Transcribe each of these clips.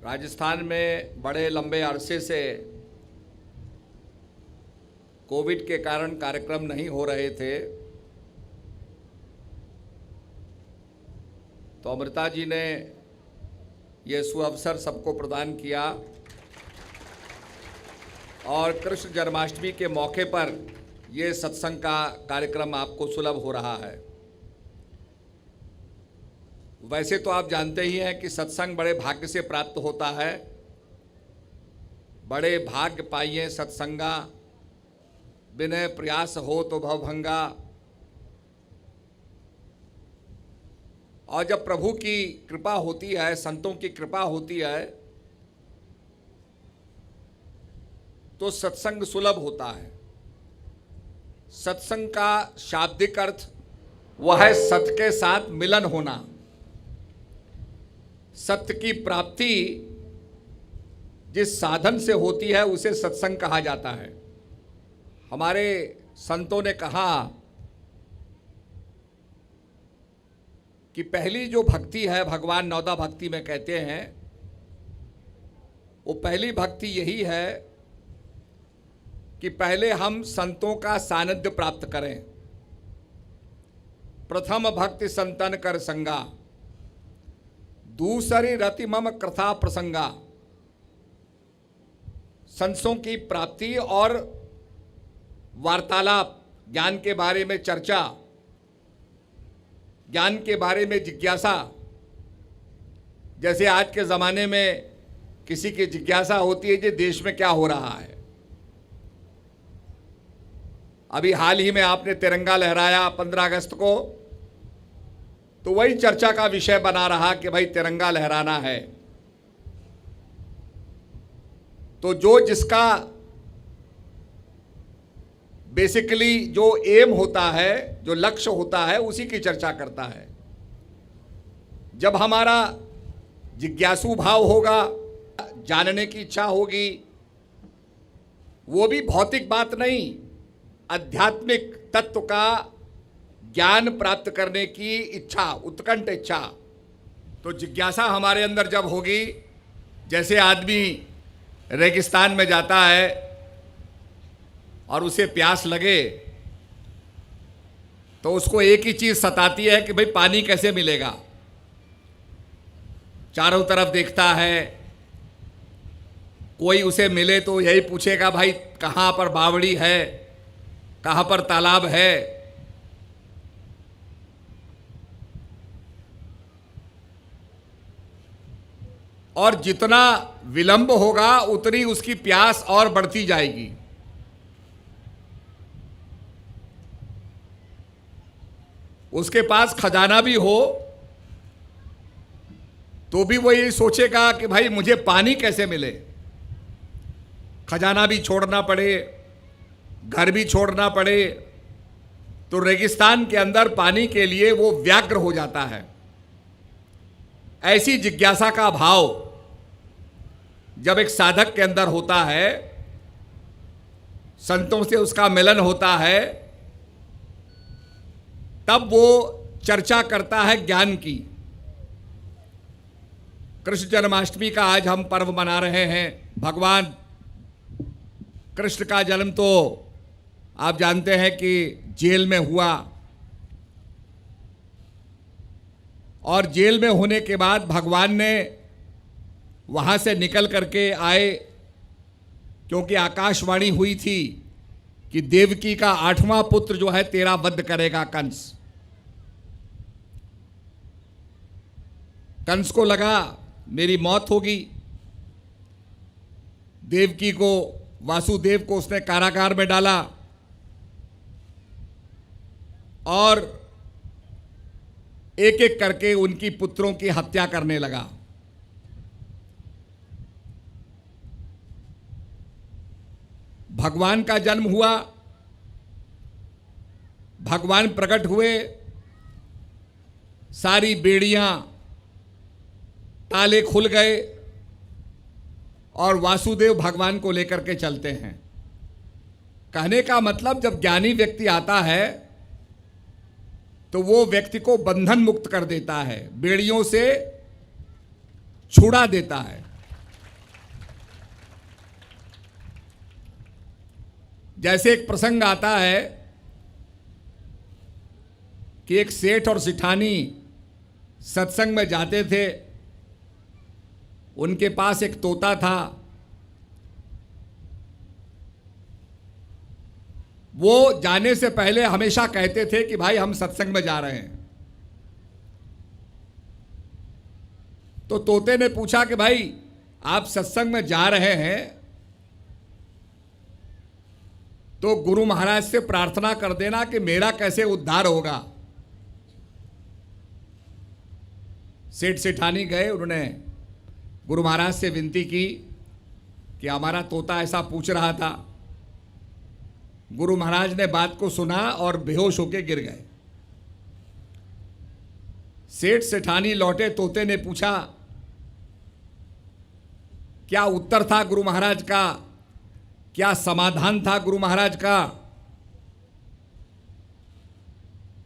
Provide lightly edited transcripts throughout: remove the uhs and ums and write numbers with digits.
राजस्थान में बड़े लंबे अरसे से कोविड के कारण कार्यक्रम नहीं हो रहे थे, तो अमृता जी ने ये सुअवसर सबको प्रदान किया और कृष्ण जन्माष्टमी के मौके पर ये सत्संग का कार्यक्रम आपको सुलभ हो रहा है। वैसे तो आप जानते ही हैं कि सत्संग बड़े भाग्य से प्राप्त होता है। बड़े भाग्य पाइए सत्संगा, बिनय प्रयास हो तो भवभंगा। और जब प्रभु की कृपा होती है, संतों की कृपा होती है, तो सत्संग सुलभ होता है। सत्संग का शाब्दिक अर्थ वह है सत्य के साथ मिलन होना, सत्य की प्राप्ति जिस साधन से होती है उसे सत्संग कहा जाता है। हमारे संतों ने कहा कि पहली जो भक्ति है, भगवान नौदा भक्ति में कहते हैं, वो पहली भक्ति यही है कि पहले हम संतों का सानिध्य प्राप्त करें। प्रथम भक्ति संतन कर संगा, दूसरी रति मम कथा प्रसंगा। संतों की प्राप्ति और वार्तालाप, ज्ञान के बारे में चर्चा, ज्ञान के बारे में जिज्ञासा। जैसे आज के ज़माने में किसी की जिज्ञासा होती है कि देश में क्या हो रहा है। अभी हाल ही में आपने तिरंगा लहराया 15 अगस्त को, तो वही चर्चा का विषय बना रहा कि भाई तिरंगा लहराना है। तो जो जिसका बेसिकली जो एम होता है, जो लक्ष्य होता है, उसी की चर्चा करता है। जब हमारा जिज्ञासु भाव होगा, जानने की इच्छा होगी, वो भी भौतिक बात नहीं, आध्यात्मिक तत्व का ज्ञान प्राप्त करने की इच्छा, उत्कंठ इच्छा, तो जिज्ञासा हमारे अंदर जब होगी, जैसे आदमी रेगिस्तान में जाता है और उसे प्यास लगे तो उसको एक ही चीज़ सताती है कि भाई पानी कैसे मिलेगा। चारों तरफ देखता है, कोई उसे मिले तो यही पूछेगा भाई कहाँ पर बावड़ी है, कहाँ पर तालाब है। और जितना विलंब होगा उतनी उसकी प्यास और बढ़ती जाएगी। उसके पास खजाना भी हो तो भी वो ये सोचेगा कि भाई मुझे पानी कैसे मिले। खजाना भी छोड़ना पड़े, घर भी छोड़ना पड़े, तो रेगिस्तान के अंदर पानी के लिए वो व्यग्र हो जाता है। ऐसी जिज्ञासा का भाव जब एक साधक के अंदर होता है, संतों से उसका मिलन होता है, तब वो चर्चा करता है ज्ञान की। कृष्ण जन्माष्टमी का आज हम पर्व मना रहे हैं। भगवान कृष्ण का जन्म तो आप जानते हैं कि जेल में हुआ, और जेल में होने के बाद भगवान ने वहाँ से निकल करके आए, क्योंकि आकाशवाणी हुई थी कि देवकी का 8वां पुत्र जो है तेरा वध करेगा कंस। कंस को लगा मेरी मौत होगी। देवकी को, वासुदेव को उसने कारागार में डाला और एक एक करके उनकी पुत्रों की हत्या करने लगा। भगवान का जन्म हुआ, भगवान प्रकट हुए, सारी बेड़ियां, ताले खुल गए और वासुदेव भगवान को लेकर के चलते हैं। कहने का मतलब जब ज्ञानी व्यक्ति आता है तो वो व्यक्ति को बंधन मुक्त कर देता है, बेड़ियों से छुड़ा देता है। जैसे एक प्रसंग आता है कि एक सेठ और सिठानी सत्संग में जाते थे। उनके पास एक तोता था। वो जाने से पहले हमेशा कहते थे कि भाई हम सत्संग में जा रहे हैं। तो तोते ने पूछा कि भाई आप सत्संग में जा रहे हैं तो गुरु महाराज से प्रार्थना कर देना कि मेरा कैसे उद्धार होगा। सेठ सेठानी गए, उन्होंने गुरु महाराज से विनती की कि हमारा तोता ऐसा पूछ रहा था। गुरु महाराज ने बात को सुना और बेहोश होकर गिर गए। सेठ सेठानी लौटे, तोते ने पूछा क्या उत्तर था गुरु महाराज का, क्या समाधान था गुरु महाराज का।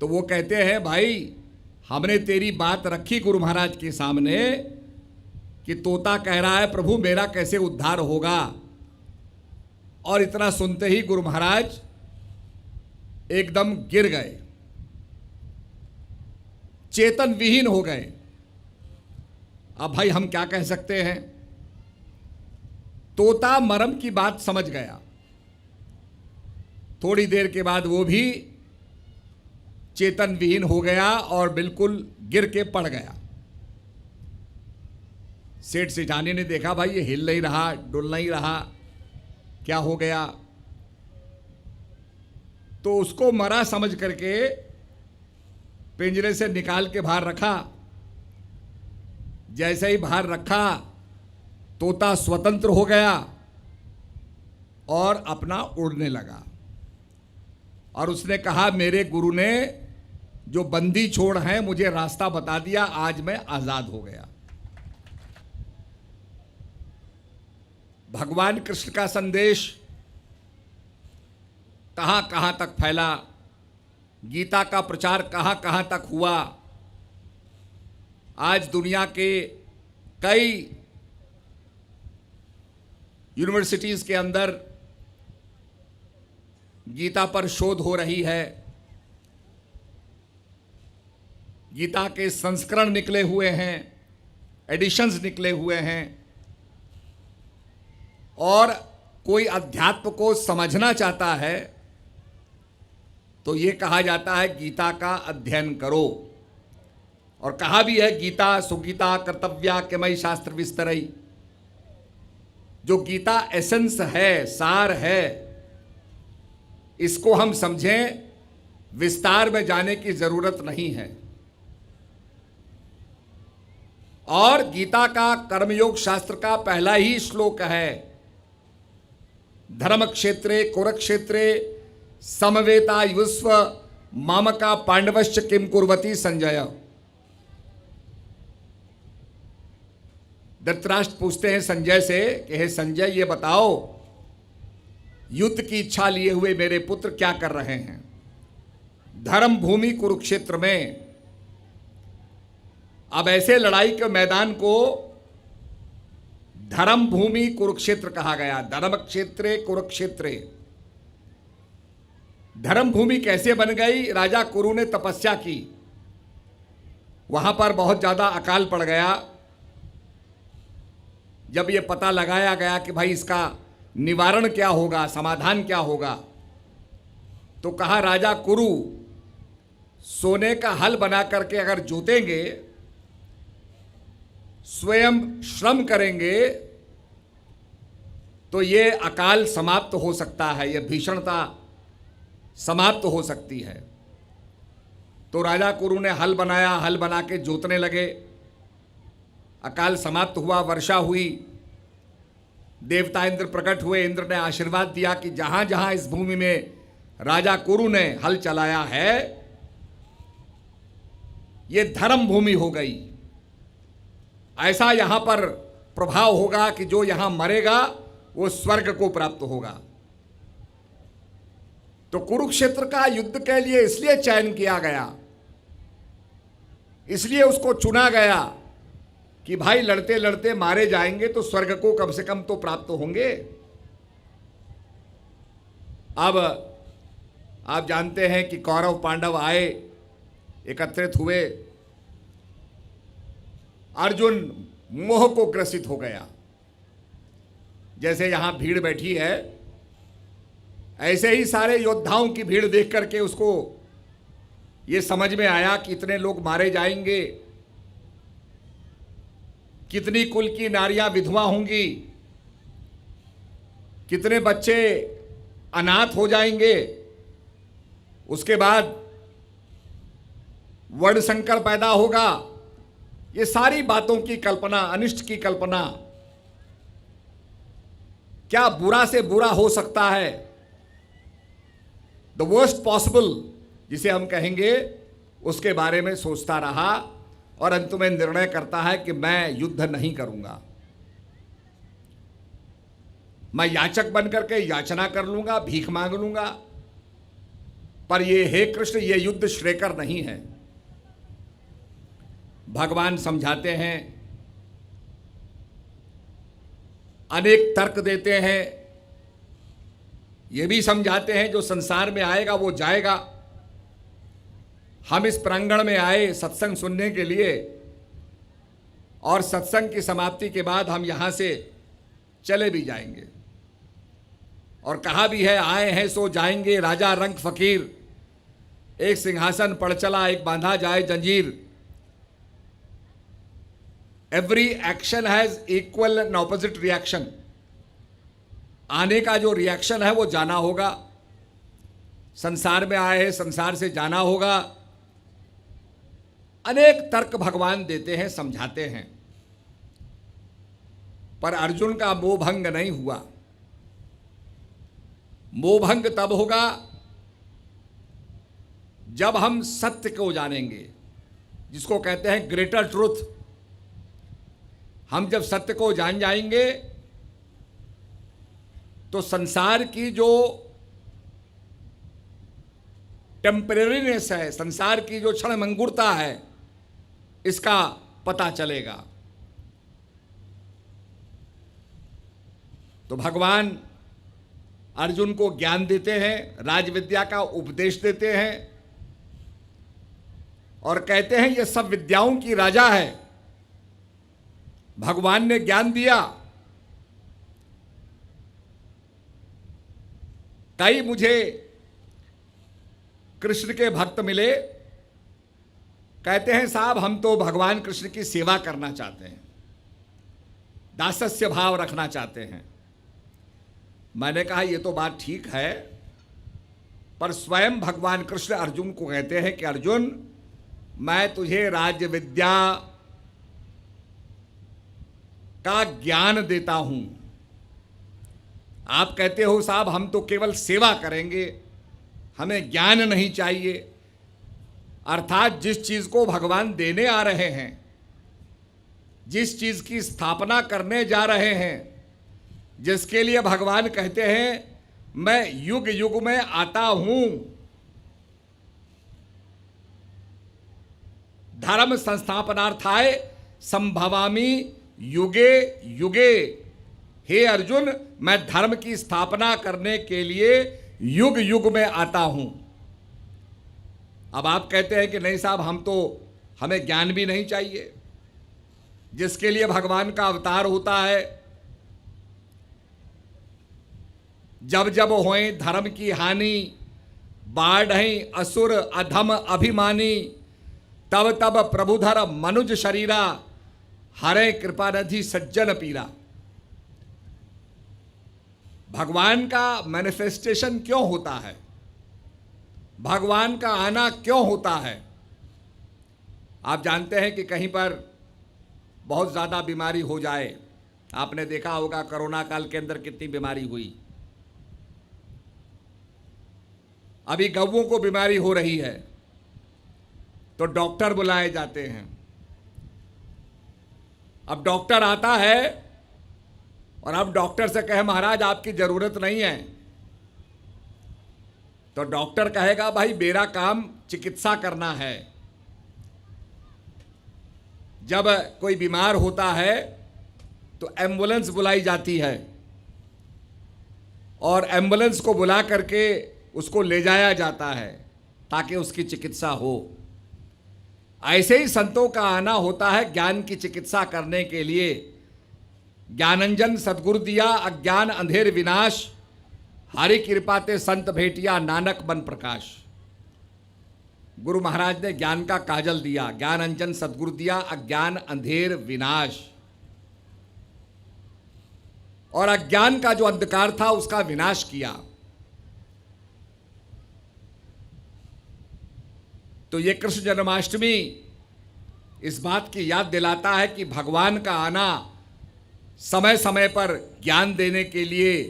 तो वो कहते हैं भाई हमने तेरी बात रखी गुरु महाराज के सामने कि तोता कह रहा है प्रभु मेरा कैसे उद्धार होगा। और इतना सुनते ही गुरु महाराज एकदम गिर गए, चेतन विहीन हो गए। अब भाई हम क्या कह सकते हैं। तोता मरम की बात समझ गया। थोड़ी देर के बाद वो भी चेतन विहीन हो गया और बिल्कुल गिर के पड़ गया। सेठ सेठानी ने देखा भाई ये हिल नहीं रहा, डुल नहीं रहा, क्या हो गया। तो उसको मरा समझ करके पिंजरे से निकाल के बाहर रखा। जैसे ही बाहर रखा तोता स्वतंत्र हो गया और अपना उड़ने लगा। और उसने कहा मेरे गुरु ने जो बंदी छोड़ है मुझे रास्ता बता दिया, आज मैं आजाद हो गया। भगवान कृष्ण का संदेश कहां कहां तक फैला, गीता का प्रचार कहां कहां तक हुआ। आज दुनिया के कई यूनिवर्सिटीज के अंदर गीता पर शोध हो रही है। गीता के संस्करण निकले हुए हैं, एडिशंस निकले हुए हैं। और कोई अध्यात्म को समझना चाहता है तो ये कहा जाता है गीता का अध्ययन करो। और कहा भी है गीता सुगीता कर्तव्या के मई शास्त्र विस्तरई। जो गीता एसेंस है, सार है, इसको हम समझें, विस्तार में जाने की जरूरत नहीं है। और गीता का कर्मयोग शास्त्र का पहला ही श्लोक है धर्म क्षेत्रे कुरुक्षेत्रे समवेता युस्व मामका पांडवश्च किम कुर्वती संजय। धृतराष्ट्र पूछते हैं संजय से कि हे संजय ये बताओ युद्ध की इच्छा लिए हुए मेरे पुत्र क्या कर रहे हैं। धर्म भूमि कुरुक्षेत्र में, अब ऐसे लड़ाई के मैदान को धर्म भूमि कुरुक्षेत्र कहा गया। धर्म क्षेत्रे कुरुक्षेत्रे। धर्म भूमि कैसे बन गई। राजा कुरु ने तपस्या की, वहां पर बहुत ज्यादा अकाल पड़ गया। जब ये पता लगाया गया कि भाई इसका निवारण क्या होगा, समाधान क्या होगा, तो कहा राजा कुरु सोने का हल बना करके अगर जोतेंगे, स्वयं श्रम करेंगे, तो ये अकाल समाप्त हो सकता है, ये भीषणता समाप्त हो सकती है। तो राजा कुरु ने हल बनाया, हल बना के जोतने लगे। अकाल समाप्त हुआ, वर्षा हुई, देवता इंद्र प्रकट हुए। इंद्र ने आशीर्वाद दिया कि जहां जहां इस भूमि में राजा कुरु ने हल चलाया है ये धर्म भूमि हो गई। ऐसा यहां पर प्रभाव होगा कि जो यहां मरेगा वो स्वर्ग को प्राप्त होगा। तो कुरुक्षेत्र का युद्ध के लिए इसलिए चयन किया गया, इसलिए उसको चुना गया कि भाई लड़ते लड़ते मारे जाएंगे तो स्वर्ग को कम से कम तो प्राप्त होंगे। अब आप जानते हैं कि कौरव पांडव आए, एकत्रित हुए। अर्जुन मोह को ग्रसित हो गया। जैसे यहां भीड़ बैठी है, ऐसे ही सारे योद्धाओं की भीड़ देख करके उसको ये समझ में आया कि इतने लोग मारे जाएंगे, कितनी कुल की नारियां विधवा होंगी, कितने बच्चे अनाथ हो जाएंगे, उसके बाद वर्ण संकर पैदा होगा। ये सारी बातों की कल्पना, अनिष्ट की कल्पना, क्या बुरा से बुरा हो सकता है, द वर्स्ट पॉसिबल जिसे हम कहेंगे, उसके बारे में सोचता रहा और अंत में निर्णय करता है कि मैं युद्ध नहीं करूंगा। मैं याचक बनकर के याचना कर लूंगा, भीख मांग लूंगा, पर ये हे कृष्ण, ये युद्ध श्रेयकर नहीं है। भगवान समझाते हैं, अनेक तर्क देते हैं, ये भी समझाते हैं जो संसार में आएगा वो जाएगा। हम इस प्रांगण में आए सत्संग सुनने के लिए, और सत्संग की समाप्ति के बाद हम यहां से चले भी जाएंगे। और कहा भी है, आए हैं सो जाएंगे, राजा रंग फकीर, एक सिंहासन पड़ चला, एक बांधा जाए जंजीर। Every action has equal and opposite reaction. आने का जो रिएक्शन है वो जाना होगा। संसार में आए हैं, संसार से जाना होगा। अनेक तर्क भगवान देते हैं, समझाते हैं, पर अर्जुन का मोहभंग नहीं हुआ। मोहभंग तब होगा जब हम सत्य को जानेंगे, जिसको कहते हैं ग्रेटर ट्रुथ। हम जब सत्य को जान जाएंगे तो संसार की जो टेम्परेरीनेस है, संसार की जो क्षणभंगुरता है, इसका पता चलेगा। तो भगवान अर्जुन को ज्ञान देते हैं, राजविद्या का उपदेश देते हैं और कहते हैं ये सब विद्याओं की राजा है। भगवान ने ज्ञान दिया। कई मुझे कृष्ण के भक्त मिले, कहते हैं साहब हम तो भगवान कृष्ण की सेवा करना चाहते हैं, दासस्य भाव रखना चाहते हैं। मैंने कहा ये तो बात ठीक है, पर स्वयं भगवान कृष्ण अर्जुन को कहते हैं कि अर्जुन, मैं तुझे राज्य विद्या का ज्ञान देता हूं। आप कहते हो साहब हम तो केवल सेवा करेंगे, हमें ज्ञान नहीं चाहिए। अर्थात जिस चीज को भगवान देने आ रहे हैं, जिस चीज की स्थापना करने जा रहे हैं, जिसके लिए भगवान कहते हैं मैं युग युग में आता हूं, धर्म संस्थापनार्थाय संभवामि युगे युगे। हे अर्जुन, मैं धर्म की स्थापना करने के लिए युग युग में आता हूं। अब आप कहते हैं कि नहीं साहब हम तो, हमें ज्ञान भी नहीं चाहिए, जिसके लिए भगवान का अवतार होता है। जब जब होए धर्म की हानि, बाढ़ असुर अधम अभिमानी, तब तब प्रभुधर मनुज शरीरा, हरे कृपा निधि सज्जन पीरा। भगवान का मैनिफेस्टेशन क्यों होता है, भगवान का आना क्यों होता है? आप जानते हैं कि कहीं पर बहुत ज़्यादा बीमारी हो जाए, आपने देखा होगा कोरोना काल के अंदर कितनी बीमारी हुई। अभी गौओं को बीमारी हो रही है तो डॉक्टर बुलाए जाते हैं। अब डॉक्टर आता है और अब डॉक्टर से कहे महाराज आपकी जरूरत नहीं है, तो डॉक्टर कहेगा भाई मेरा काम चिकित्सा करना है। जब कोई बीमार होता है तो एम्बुलेंस बुलाई जाती है, और एम्बुलेंस को बुला करके उसको ले जाया जाता है ताकि उसकी चिकित्सा हो। ऐसे ही संतों का आना होता है ज्ञान की चिकित्सा करने के लिए। ज्ञानंजन सद्गुरु दिया अज्ञान अंधेर विनाश, हरि कृपा ते संत भेटिया नानक बन प्रकाश। गुरु महाराज ने ज्ञान का काजल दिया, ज्ञान अंजन सद्गुरु दिया अज्ञान अंधेर विनाश, और अज्ञान का जो अंधकार था उसका विनाश किया। तो ये कृष्ण जन्माष्टमी इस बात की याद दिलाता है कि भगवान का आना समय समय पर ज्ञान देने के लिए,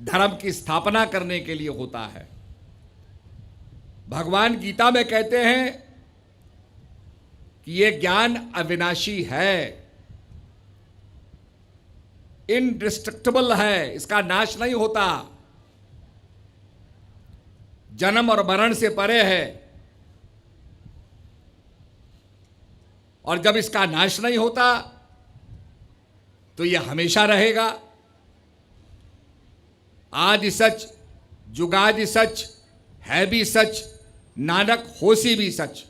धर्म की स्थापना करने के लिए होता है। भगवान गीता में कहते हैं कि ये ज्ञान अविनाशी है, इनडिस्ट्रक्टिबल है, इसका नाश नहीं होता, जन्म और मरण से परे है। और जब इसका नाश नहीं होता तो यह हमेशा रहेगा। आदि सच, जुगादि सच, है भी सच, नानक होसी भी सच।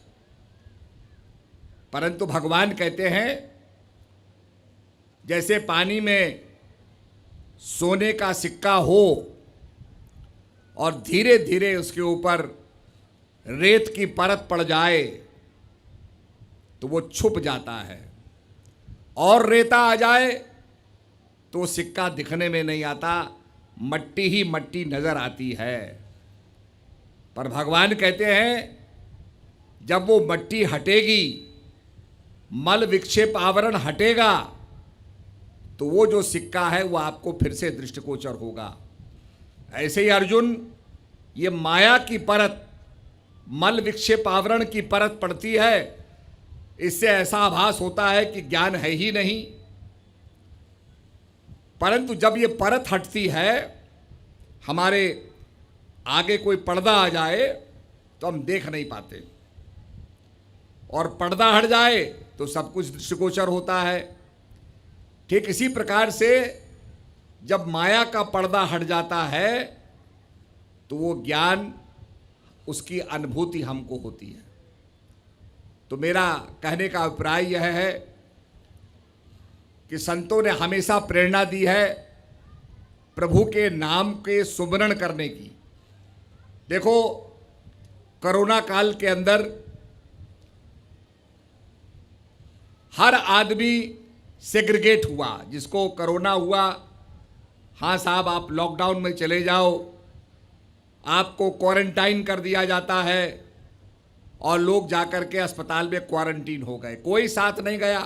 परंतु भगवान कहते हैं जैसे पानी में सोने का सिक्का हो और धीरे धीरे उसके ऊपर रेत की परत पड़ जाए तो वो छुप जाता है, और रेता आ जाए तो सिक्का दिखने में नहीं आता, मट्टी ही मट्टी नजर आती है। पर भगवान कहते हैं जब वो मट्टी हटेगी, मल विक्षेप आवरण हटेगा, तो वो जो सिक्का है वो आपको फिर से दृष्टिगोचर होगा। ऐसे ही अर्जुन, ये माया की परत, मल विक्षेप आवरण की परत पड़ती है, इससे ऐसा आभास होता है कि ज्ञान है ही नहीं। परंतु जब ये परत हटती है, हमारे आगे कोई पर्दा आ जाए तो हम देख नहीं पाते, और पर्दा हट जाए तो सब कुछ दृष्टिगोचर होता है। ठीक इसी प्रकार से जब माया का पर्दा हट जाता है तो वो ज्ञान, उसकी अनुभूति हमको होती है। तो मेरा कहने का अभिप्राय यह है कि संतों ने हमेशा प्रेरणा दी है प्रभु के नाम के सुमरण करने की। देखो, कोरोना काल के अंदर हर आदमी सेग्रीगेट हुआ। जिसको कोरोना हुआ, हाँ साहब आप लॉकडाउन में चले जाओ, आपको क्वारंटाइन कर दिया जाता है, और लोग जाकर के अस्पताल में क्वारंटीन हो गए। कोई साथ नहीं गया।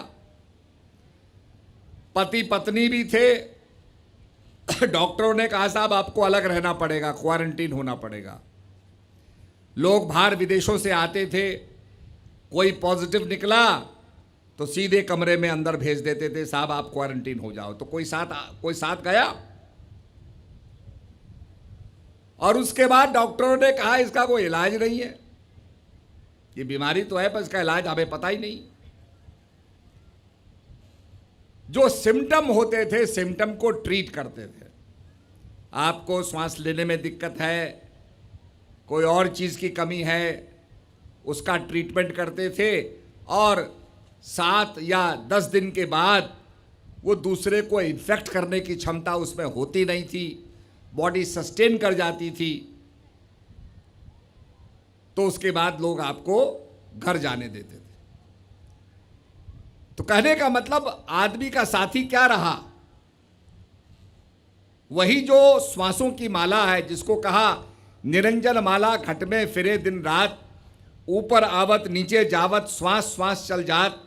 पति पत्नी भी थे, डॉक्टरों ने कहा साहब आपको अलग रहना पड़ेगा, क्वारंटीन होना पड़ेगा। लोग बाहर विदेशों से आते थे, कोई पॉजिटिव निकला तो सीधे कमरे में अंदर भेज देते थे, साहब आप क्वारंटीन हो जाओ। तो कोई साथ गया? और उसके बाद डॉक्टरों ने कहा इसका कोई इलाज नहीं है, ये बीमारी तो है पर इसका इलाज हमें पता ही नहीं। जो सिम्टम होते थे, सिम्टम को ट्रीट करते थे। आपको श्वास लेने में दिक्कत है, कोई और चीज़ की कमी है, उसका ट्रीटमेंट करते थे, और 7 या 10 दिन के बाद वो दूसरे को इन्फेक्ट करने की क्षमता उसमें होती नहीं थी, बॉडी सस्टेन कर जाती थी। तो उसके बाद लोग आपको घर जाने देते थे। तो कहने का मतलब आदमी का साथी क्या रहा? वही जो श्वासों की माला है, जिसको कहा निरंजन माला घट में फिरे दिन रात, ऊपर आवत नीचे जावत श्वास श्वास चल जात,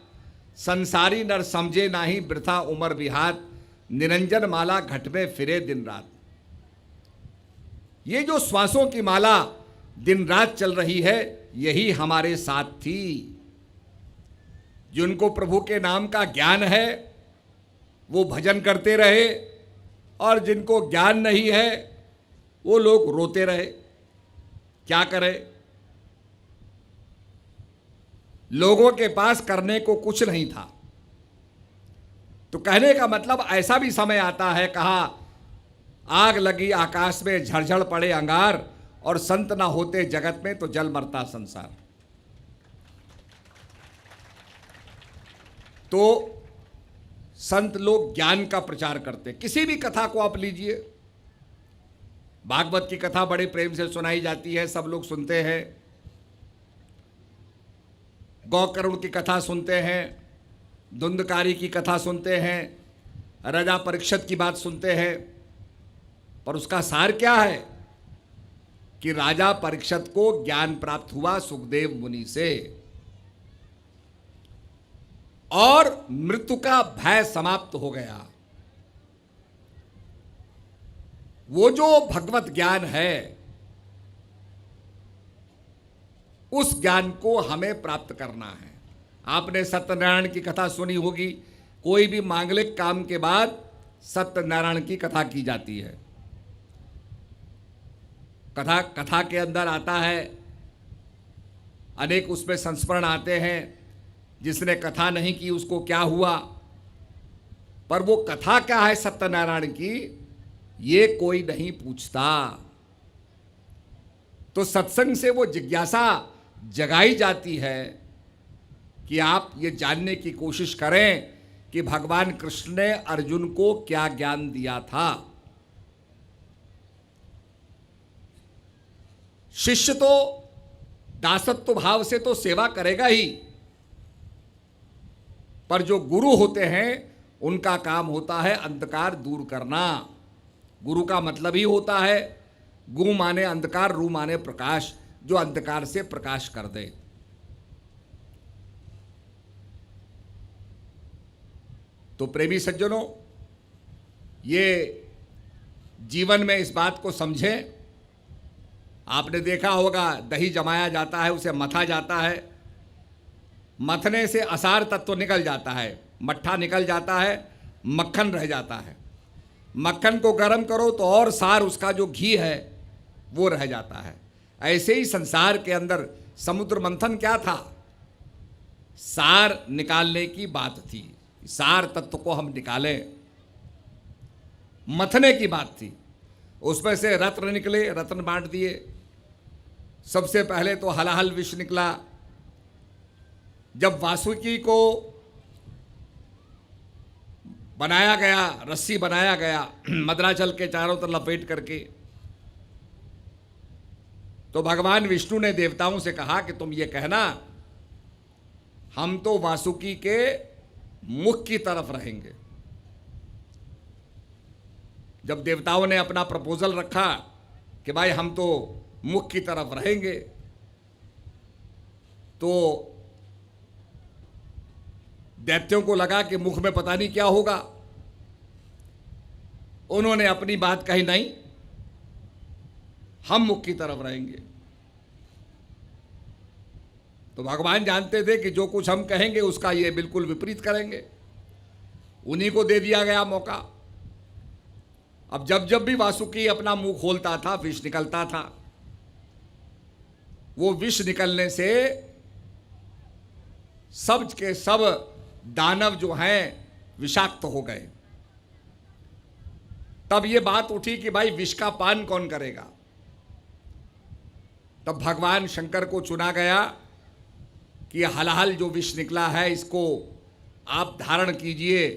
संसारी नर समझे नाही वृथा उमर विहात, निरंजन माला घट में फिरे दिन रात। ये जो श्वासों की माला दिन रात चल रही है, यही हमारे साथ थी। जिनको प्रभु के नाम का ज्ञान है वो भजन करते रहे, और जिनको ज्ञान नहीं है वो लोग रोते रहे। क्या करें? लोगों के पास करने को कुछ नहीं था। तो कहने का मतलब ऐसा भी समय आता है, कहा आग लगी आकाश में, झड़झड़ पड़े अंगार, और संत ना होते जगत में तो जल मरता संसार। तो संत लोग ज्ञान का प्रचार करते। किसी भी कथा को आप लीजिए, भागवत की कथा बड़े प्रेम से सुनाई जाती है, सब लोग सुनते हैं। गौकर्ण की कथा सुनते हैं, धुंधकारी की कथा सुनते हैं, राजा परीक्षित की बात सुनते हैं। पर उसका सार क्या है कि राजा परीक्षित को ज्ञान प्राप्त हुआ सुखदेव मुनि से, और मृत्यु का भय समाप्त हो गया। वो जो भगवत ज्ञान है, उस ज्ञान को हमें प्राप्त करना है। आपने सत्यनारायण की कथा सुनी होगी। कोई भी मांगलिक काम के बाद सत्यनारायण की कथा की जाती है। कथा के अंदर आता है, अनेक उसमें संस्मरण आते हैं। जिसने कथा नहीं की उसको क्या हुआ, पर वो कथा क्या है सत्यनारायण की, ये कोई नहीं पूछता। तो सत्संग से वो जिज्ञासा जगाई जाती है कि आप ये जानने की कोशिश करें कि भगवान कृष्ण ने अर्जुन को क्या ज्ञान दिया था। शिष्य तो दासत्व भाव से तो सेवा करेगा ही, पर जो गुरु होते हैं उनका काम होता है अंधकार दूर करना। गुरु का मतलब ही होता है, गु माने अंधकार, रू माने प्रकाश, जो अंधकार से प्रकाश कर दे। तो प्रेमी सज्जनों, ये जीवन में इस बात को समझें। आपने देखा होगा, दही जमाया जाता है, उसे मथा जाता है। मथने से असार तत्व निकल जाता है, मट्ठा निकल जाता है, मक्खन रह जाता है। मक्खन को गर्म करो तो और सार, उसका जो घी है वो रह जाता है। ऐसे ही संसार के अंदर समुद्र मंथन क्या था? सार निकालने की बात थी। सार तत्व को हम निकालें, मथने की बात थी। उसमें से रत्न निकले, रत्न बांट दिए। सबसे पहले तो हलाहल विष निकला। जब वासुकी को बनाया गया, रस्सी बनाया गया मद्राचल के चारों तरफ लपेट करके, तो भगवान विष्णु ने देवताओं से कहा कि तुम ये कहना, हम तो वासुकी के मुख की तरफ रहेंगे। जब देवताओं ने अपना प्रपोजल रखा कि भाई हम तो मुख की तरफ रहेंगे, तो दैत्यों को लगा कि मुख में पता नहीं क्या होगा। उन्होंने अपनी बात कही, नहीं, हम मुख की तरफ रहेंगे। तो भगवान जानते थे कि जो कुछ हम कहेंगे उसका ये बिल्कुल विपरीत करेंगे। उन्हीं को दे दिया गया मौका। अब जब जब भी वासुकी अपना मुंह खोलता था, विष निकलता था। वो विष निकलने से सब के सब दानव जो हैं विषाक्त हो गए। तब ये बात उठी कि भाई विष का पान कौन करेगा। तब भगवान शंकर को चुना गया कि हलाहल जो विष निकला है इसको आप धारण कीजिए।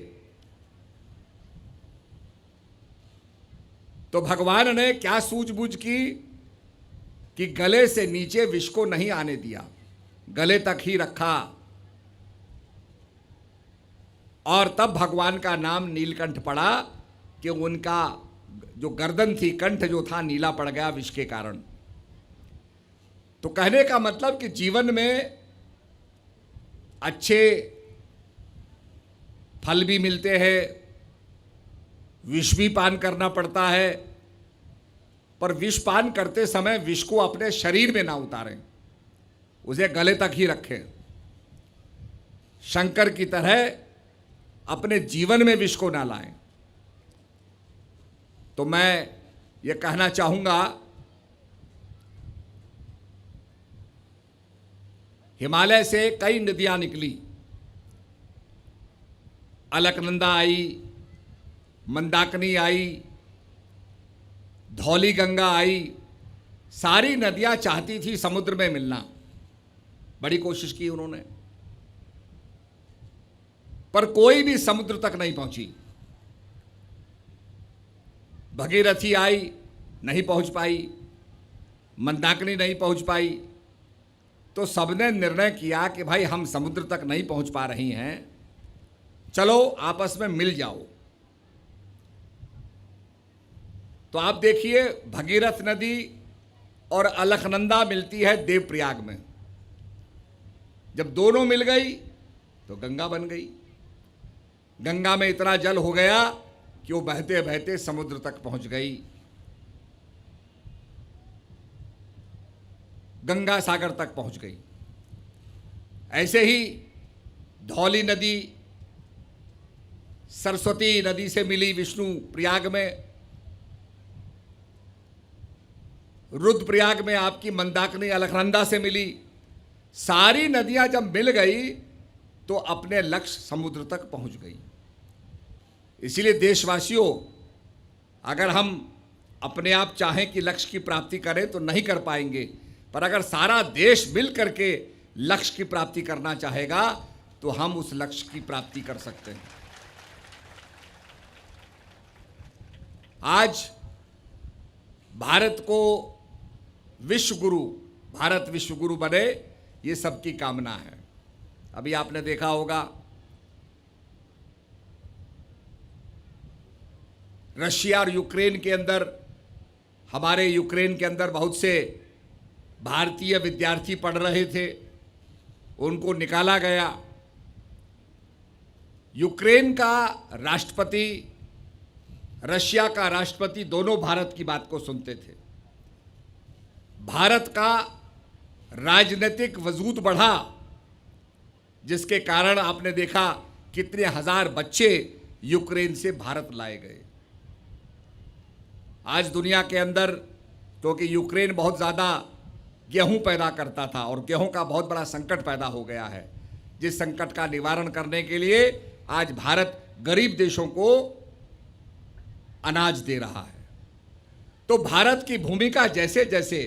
तो भगवान ने क्या सूझबूझ की कि गले से नीचे विष को नहीं आने दिया, गले तक ही रखा। और तब भगवान का नाम नीलकंठ पड़ा कि उनका जो गर्दन थी, कंठ जो था, नीला पड़ गया विष के कारण। तो कहने का मतलब कि जीवन में अच्छे फल भी मिलते हैं, विष भी पान करना पड़ता है, पर विष पान करते समय विष को अपने शरीर में ना उतारें, उसे गले तक ही रखें। शंकर की तरह अपने जीवन में विष को ना लाएं। तो मैं ये कहना चाहूंगा, हिमालय से कई नदियां निकली। अलकनंदा आई, मंदाकिनी आई, धौली गंगा आई, सारी नदियां चाहती थी समुद्र में मिलना, बड़ी कोशिश की उन्होंने, पर कोई भी समुद्र तक नहीं पहुंची। भगीरथी आई, नहीं पहुंच पाई, मंदाकिनी नहीं पहुंच पाई, तो सबने निर्णय किया कि भाई हम समुद्र तक नहीं पहुंच पा रही हैं, चलो आपस में मिल जाओ। तो आप देखिए, भगीरथ नदी और अलकनंदा मिलती है देवप्रयाग में। जब दोनों मिल गई तो गंगा बन गई। गंगा में इतना जल हो गया कि वो बहते बहते समुद्र तक पहुंच गई। गंगा सागर तक पहुंच गई। ऐसे ही धौली नदी सरस्वती नदी से मिली विष्णु प्रयाग में, रुद्रप्रयाग में आपकी मंदाकिनी अलकनंदा से मिली। सारी नदियां जब मिल गई तो अपने लक्ष्य समुद्र तक पहुंच गई। इसीलिए देशवासियों, अगर हम अपने आप चाहें कि लक्ष्य की प्राप्ति करें तो नहीं कर पाएंगे, पर अगर सारा देश मिल करके लक्ष्य की प्राप्ति करना चाहेगा तो हम उस लक्ष्य की प्राप्ति कर सकते हैं। आज भारत को भारत विश्व गुरु बने, ये सबकी कामना है। अभी आपने देखा होगा रशिया और यूक्रेन के अंदर, हमारे यूक्रेन के अंदर बहुत से भारतीय विद्यार्थी पढ़ रहे थे, उनको निकाला गया। यूक्रेन का राष्ट्रपति, रशिया का राष्ट्रपति दोनों भारत की बात को सुनते थे। भारत का राजनीतिक वजूद बढ़ा, जिसके कारण आपने देखा कितने हजार बच्चे यूक्रेन से भारत लाए गए। आज दुनिया के अंदर, क्योंकि यूक्रेन बहुत ज़्यादा गेहूं पैदा करता था और गेहूं का बहुत बड़ा संकट पैदा हो गया है, जिस संकट का निवारण करने के लिए आज भारत गरीब देशों को अनाज दे रहा है। तो भारत की भूमिका जैसे जैसे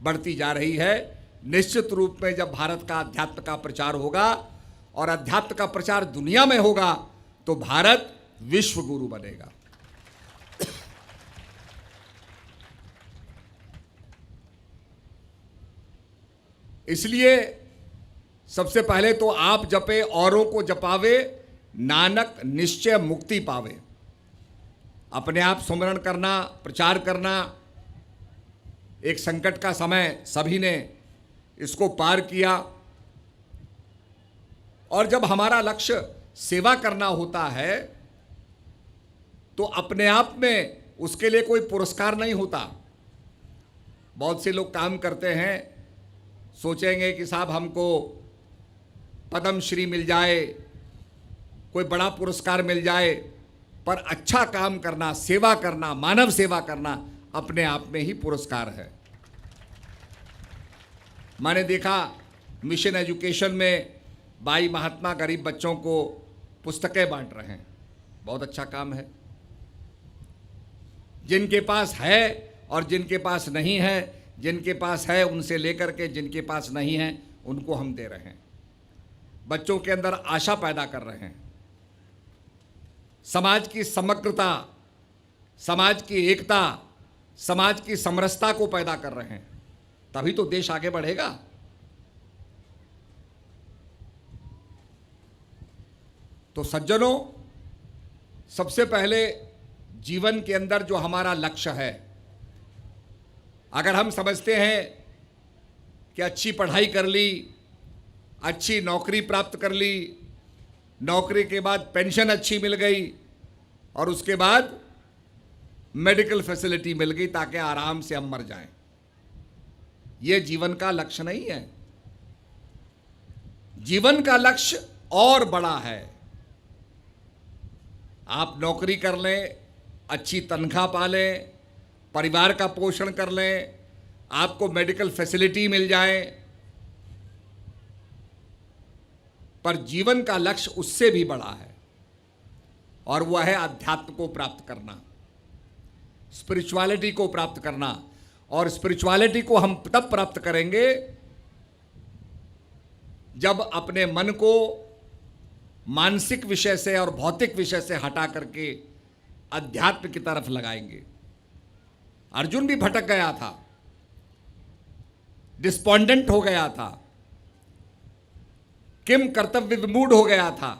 बढ़ती जा रही है, निश्चित रूप में जब भारत का अध्यात्म का प्रचार होगा और अध्यात्म का प्रचार दुनिया में होगा तो भारत विश्व गुरु बनेगा। इसलिए सबसे पहले तो आप जपे औरों को जपावे, नानक निश्चय मुक्ति पावे। अपने आप सुमरण करना, प्रचार करना। एक संकट का समय सभी ने इसको पार किया, और जब हमारा लक्ष्य सेवा करना होता है तो अपने आप में उसके लिए कोई पुरस्कार नहीं होता। बहुत से लोग काम करते हैं, सोचेंगे कि साहब हमको पद्म श्री मिल जाए, कोई बड़ा पुरस्कार मिल जाए, पर अच्छा काम करना, सेवा करना, मानव सेवा करना अपने आप में ही पुरस्कार है। मैंने देखा मिशन एजुकेशन में बाई महात्मा गरीब बच्चों को पुस्तकें बांट रहे हैं, बहुत अच्छा काम है। जिनके पास है और जिनके पास नहीं है, जिनके पास है उनसे लेकर के जिनके पास नहीं है उनको हम दे रहे हैं। बच्चों के अंदर आशा पैदा कर रहे हैं, समाज की समग्रता, समाज की एकता, समाज की समरसता को पैदा कर रहे हैं, तभी तो देश आगे बढ़ेगा। तो सज्जनों, सबसे पहले जीवन के अंदर जो हमारा लक्ष्य है, अगर हम समझते हैं कि अच्छी पढ़ाई कर ली, अच्छी नौकरी प्राप्त कर ली, नौकरी के बाद पेंशन अच्छी मिल गई और उसके बाद मेडिकल फैसिलिटी मिल गई ताकि आराम से हम मर जाएं, ये जीवन का लक्ष्य नहीं है। जीवन का लक्ष्य और बड़ा है। आप नौकरी कर लें, अच्छी तनख्वाह पा लें, परिवार का पोषण कर लें, आपको मेडिकल फैसिलिटी मिल जाए, पर जीवन का लक्ष्य उससे भी बड़ा है और वह है अध्यात्म को प्राप्त करना, स्पिरिचुअलिटी को प्राप्त करना। और स्पिरिचुअलिटी को हम तब प्राप्त करेंगे जब अपने मन को मानसिक विषय से और भौतिक विषय से हटा करके अध्यात्म की तरफ लगाएंगे। अर्जुन भी भटक गया था, डिस्पॉन्डेंट हो गया था, किम कर्तव्य विमूढ़ हो गया था।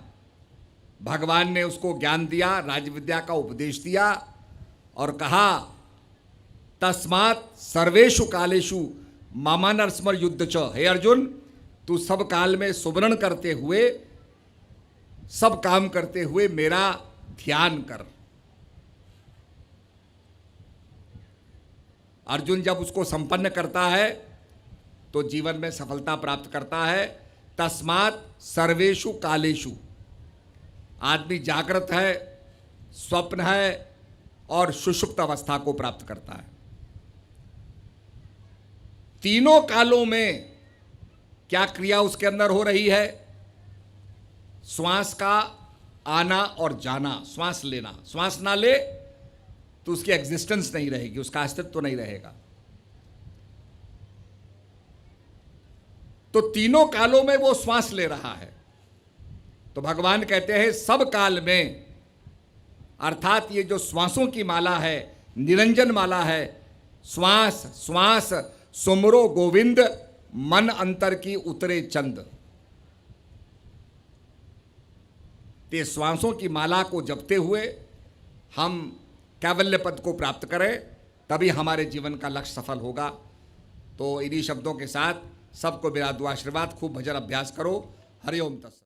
भगवान ने उसको ज्ञान दिया, राजविद्या का उपदेश दिया और कहा तस्मात् सर्वेषु कालेषु मामानरस्मर युद्ध च। हे अर्जुन, तू सब काल में सुमरण करते हुए, सब काम करते हुए मेरा ध्यान कर। अर्जुन जब उसको संपन्न करता है तो जीवन में सफलता प्राप्त करता है। तस्मात् सर्वेषु कालेषु, आदमी जागृत है, स्वप्न है और सुषुप्त अवस्था को प्राप्त करता है। तीनों कालों में क्या क्रिया उसके अंदर हो रही है? श्वास का आना और जाना, श्वास लेना। श्वास ना ले तो उसकी एग्जिस्टेंस नहीं रहेगी, उसका अस्तित्व नहीं रहेगा। तो तीनों कालों में वो श्वास ले रहा है। तो भगवान कहते हैं सब काल में, अर्थात ये जो श्वासों की माला है, निरंजन माला है, श्वास श्वास सुमरो गोविंद, मन अंतर की उतरे चंद। ये श्वासों की माला को जपते हुए हम कैवल्य पद को प्राप्त करें, तभी हमारे जीवन का लक्ष्य सफल होगा। तो इन्हीं शब्दों के साथ सबको मेरा दुआ आशीर्वाद, खूब भजन अभ्यास करो। हरि ओम तत्सत।